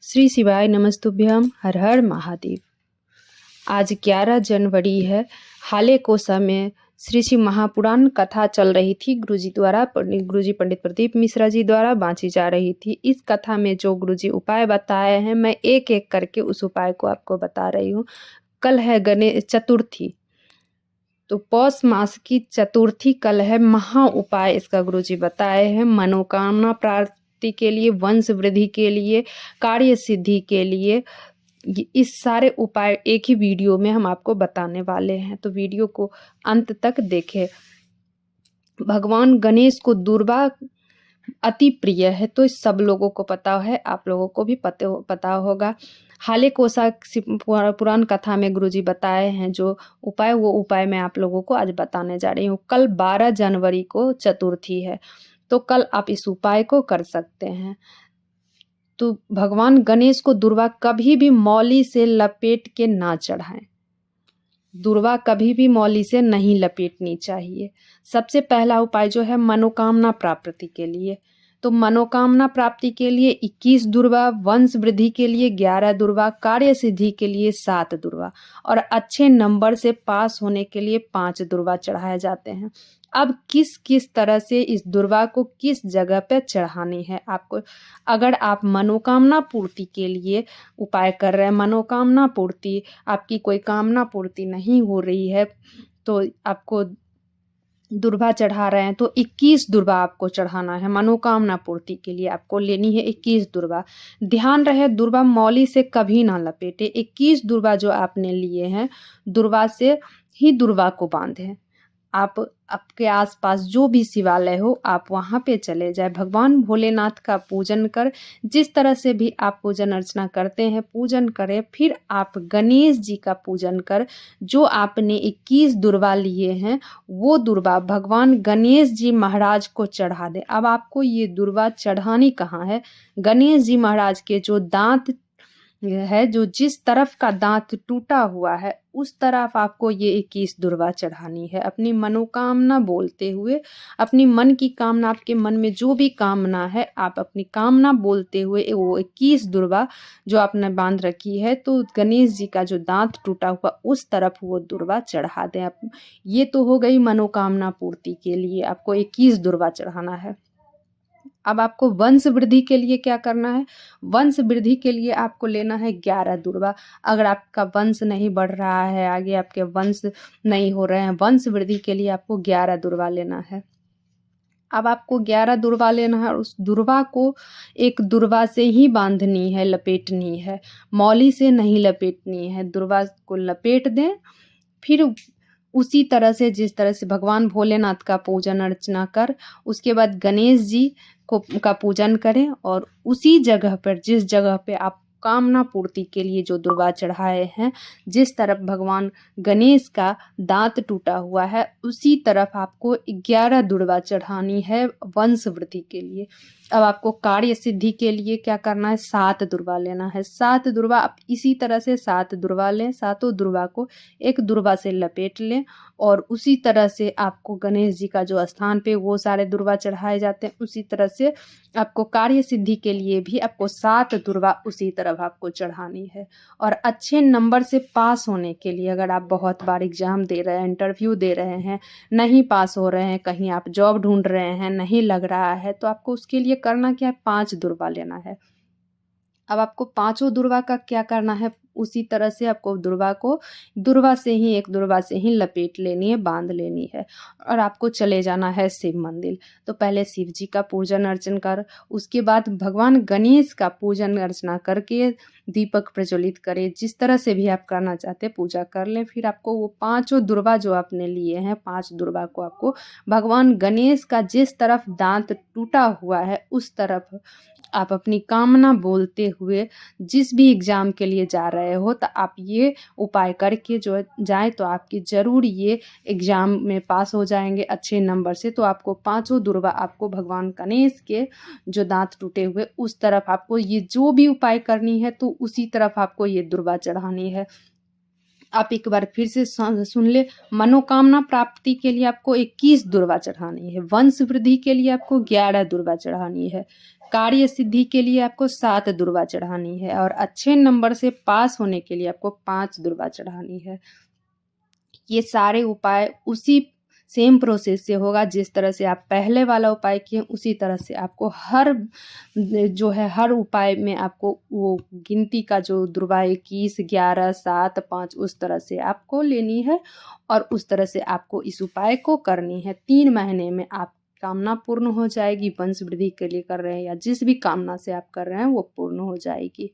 श्री शिवाय नमस्तुभ्यम। हर हर महादेव। आज 11 जनवरी है। हाले कोसा में श्री शिव महापुराण कथा चल रही थी। गुरुजी पंडित प्रदीप मिश्रा जी द्वारा बाँची जा रही थी। इस कथा में जो गुरुजी उपाय बताए हैं, मैं एक एक करके उस उपाय को आपको बता रही हूँ। कल है गणेश चतुर्थी, तो पौष मास की चतुर्थी कल है। महा उपाय इसका गुरुजी बताए हैं। मनोकामना प्राप्ति के लिए, वंश वृद्धि के लिए, कार्य सिद्धि के लिए, इस सारे उपाय एक ही वीडियो में हम आपको बताने वाले हैं, तो वीडियो को अंत तक देखें। भगवान गणेश को दुर्वा अति प्रिय है, तो सब लोगों को पता है, आप लोगों को भी पता होगा। हाले कोसा पुराण कथा में गुरुजी बताए हैं जो उपाय, वो उपाय मैं आप लोगों को आज बताने जा रही हूँ। कल 12 जनवरी को चतुर्थी है, तो कल आप इस उपाय को कर सकते हैं। तो भगवान गणेश को दुर्वा कभी भी मौली से लपेट के ना चढ़ाएं। दुर्वा कभी भी मौली से नहीं लपेटनी चाहिए। सबसे पहला उपाय जो है मनोकामना प्राप्ति के लिए, तो मनोकामना प्राप्ति के लिए 21 दुर्वा, वंश वृद्धि के लिए 11 दुर्वा, कार्य सिद्धि के लिए 7 दुर्वा और अच्छे नंबर से पास होने के लिए 5 दुर्वा चढ़ाए जाते हैं। अब किस किस तरह से इस दुर्वा को किस जगह पे चढ़ानी है आपको, अगर आप मनोकामना पूर्ति के लिए उपाय कर रहे हैं, मनोकामना पूर्ति, आपकी कोई कामना पूर्ति नहीं हो रही है, तो आपको दुर्वा चढ़ा रहे हैं, तो 21 दुर्वा आपको चढ़ाना है। मनोकामना पूर्ति के लिए आपको लेनी है 21 दुर्वा। ध्यान रहे, दुर्वा मौली से कभी ना लपेटे। 21 दुर्वा जो आपने लिए हैं, दुर्वा से ही दुर्वा को बांधे। आप आपके आसपास जो भी शिवालय हो, आप वहाँ पे चले जाए, भगवान भोलेनाथ का पूजन कर, जिस तरह से भी आप पूजन अर्चना करते हैं पूजन करें। फिर आप गणेश जी का पूजन कर, जो आपने 21 दुर्वा लिए हैं वो दुर्वा भगवान गणेश जी महाराज को चढ़ा दे। अब आपको ये दुर्वा चढ़ानी कहाँ है? गणेश जी महाराज के जो दांत है, जो जिस तरफ का दांत टूटा हुआ है उस तरफ आपको ये 21 दुर्वा चढ़ानी है। अपनी मनोकामना बोलते हुए, अपनी मन की कामना, आपके मन में जो भी कामना है, आप अपनी कामना बोलते हुए वो 21 दुर्वा जो आपने बांध रखी है, तो गणेश जी का जो दांत टूटा हुआ उस तरफ वो दुर्वा चढ़ा दें आप। ये तो हो गई मनोकामना पूर्ति के लिए आपको 21 दुर्वा चढ़ाना है। अब आपको वंश वृद्धि के लिए क्या करना है? वंश वृद्धि के लिए आपको लेना है 11 दुर्वा। अगर आपका वंश नहीं बढ़ रहा है, आगे आपके वंश नहीं हो रहे हैं, वंश वृद्धि के लिए आपको 11 दुर्वा लेना है। अब आपको 11 दुर्वा लेना है और उस दुर्वा को एक दुर्वा से ही बांधनी है, लपेटनी है, मौली से नहीं लपेटनी है। दुर्वा को लपेट दें, फिर उसी तरह से जिस तरह से भगवान भोलेनाथ का पूजन अर्चना कर, उसके बाद गणेश जी का पूजन करें और उसी जगह पर, जिस जगह पे आप कामना पूर्ति के लिए जो दुर्वा चढ़ाए हैं, जिस तरफ भगवान गणेश का दांत टूटा हुआ है उसी तरफ आपको 11 दुर्वा चढ़ानी है वंश वृद्धि के लिए। अब आपको कार्य सिद्धि के लिए क्या करना है? 7 दुर्वा लेना है। 7 दुर्वा आप इसी तरह से 7 दुर्वा लें, सातों दुर्वा को एक दुर्वा से लपेट लें और उसी तरह से आपको गणेश जी का जो स्थान पे वो सारे दुर्वा चढ़ाए जाते हैं, उसी तरह से आपको कार्य सिद्धि के लिए भी आपको 7 दुर्वा उसी तरफ आपको चढ़ानी है। और अच्छे नंबर से पास होने के लिए, अगर आप बहुत बार एग्जाम दे रहे हैं, इंटरव्यू दे रहे हैं, नहीं पास हो रहे हैं, कहीं आप जॉब ढूंढ रहे हैं, नहीं लग रहा है, तो आपको उसके लिए करना क्या है? 5 दुर्वा लेना है। अब आपको पांचों दुर्वा का क्या करना है? उसी तरह से आपको दुर्वा से ही, एक दुर्वा से ही लपेट लेनी है, बांध लेनी है और आपको चले जाना है शिव मंदिर। तो पहले शिव जी का पूजन अर्चन कर, उसके बाद भगवान गणेश का पूजन अर्चना करके दीपक प्रज्वलित करें, जिस तरह से भी आप करना चाहते हैं पूजा कर लें। फिर आपको वो पांचों दुर्वा जो आपने लिए हैं, 5 दुर्वा को आपको भगवान गणेश का जिस तरफ दांत टूटा हुआ है उस तरफ आप अपनी कामना बोलते हुए, जिस भी एग्ज़ाम के लिए जा रहे हो, तो आप ये उपाय करके जो जाए तो आपकी ज़रूर ये एग्ज़ाम में पास हो जाएंगे अच्छे नंबर से। तो आपको पांचों दुर्वा आपको भगवान गणेश के जो दांत टूटे हुए उस तरफ आपको ये जो भी उपाय करनी है, तो उसी तरफ आपको ये दुर्वा चढ़ानी है। आप एक बार फिर से सुन ले, मनोकामना प्राप्ति के लिए आपको 21 दुर्वा चढ़ानी है, वंश वृद्धि के लिए आपको 11 दुर्वा चढ़ानी है, कार्य सिद्धि के लिए आपको 7 दुर्वा चढ़ानी है और अच्छे नंबर से पास होने के लिए आपको 5 दुर्वा चढ़ानी है। ये सारे उपाय उसी सेम प्रोसेस से होगा, जिस तरह से आप पहले वाला उपाय किए उसी तरह से आपको हर उपाय में आपको वो गिनती का जो दुर्वा 21, 11, 7, 5 उस तरह से आपको लेनी है और उस तरह से आपको इस उपाय को करनी है। 3 महीने में आप कामना पूर्ण हो जाएगी। वंश वृद्धि के लिए कर रहे हैं या जिस भी कामना से आप कर रहे हैं वो पूर्ण हो जाएगी।